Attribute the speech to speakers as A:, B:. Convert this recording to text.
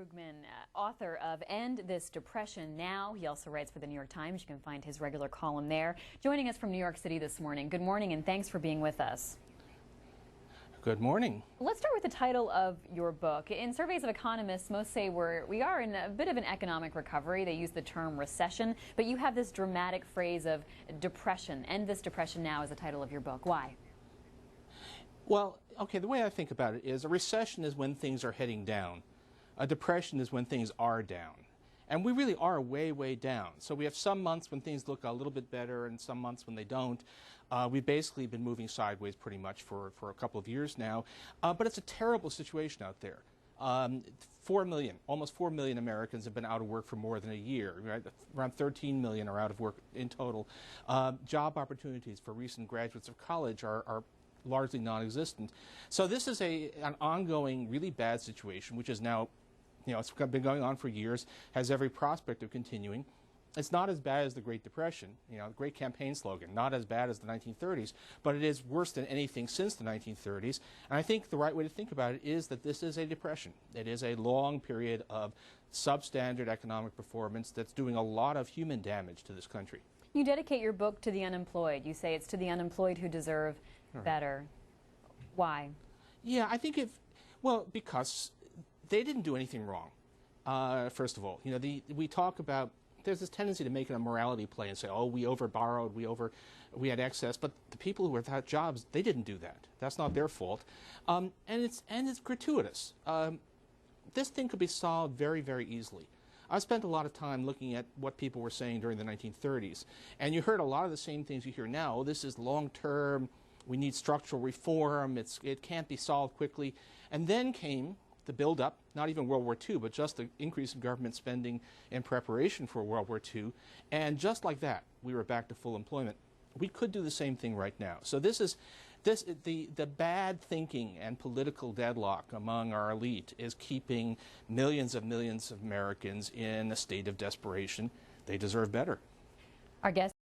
A: Krugman, author of End This Depression Now. He also writes for the New York Times. You can find his regular column there. Joining us from New York City this morning. Good morning and thanks for being with us.
B: Good morning.
A: Let's start with the title of your book. In surveys of economists, most say we are in a bit of an economic recovery. They use the term recession, but you have this dramatic phrase of depression. End This Depression Now is the title of your book. Why?
B: Well, okay, the way I think about it is a recession is when things are heading down. A depression is when things are down. And we really are way, way down. So we have some months when things look a little bit better and some months when they don't. We've basically been moving sideways pretty much for a couple of years now. But it's a terrible situation out there. 4 million, almost 4 million Americans have been out of work for more than a year. Right? Around 13 million are out of work in total. Job opportunities for recent graduates of college are largely non-existent. So this is an ongoing, really bad situation, which is now, it's been going on for years, has every prospect of continuing. It's not as bad as the Great Depression, the great campaign slogan, not as bad as the 1930s, but it is worse than anything since the 1930s. And I think the right way to think about it is that this is a depression. It is a long period of substandard economic performance that's doing a lot of human damage to this country.
A: You dedicate your book to the unemployed. You say it's to the unemployed who deserve better. Why?
B: Yeah, I think because they didn't do anything wrong. First of all, we talk about, there's this tendency to make it a morality play and say, oh, we overborrowed, we had excess, but the people who were without jobs, they didn't do that. That's not their fault, and it's gratuitous. This thing could be solved very, very easily. I spent a lot of time looking at what people were saying during the 1930s, and you heard a lot of the same things you hear now. Oh, this is long-term. We need structural reform. It can't be solved quickly. And then came the build-up, not even World War II, but just the increase in government spending in preparation for World War II. And just like that, we were back to full employment. We could do the same thing right now. So the bad thinking and political deadlock among our elite is keeping millions of Americans in a state of desperation. They deserve better.
A: Our guest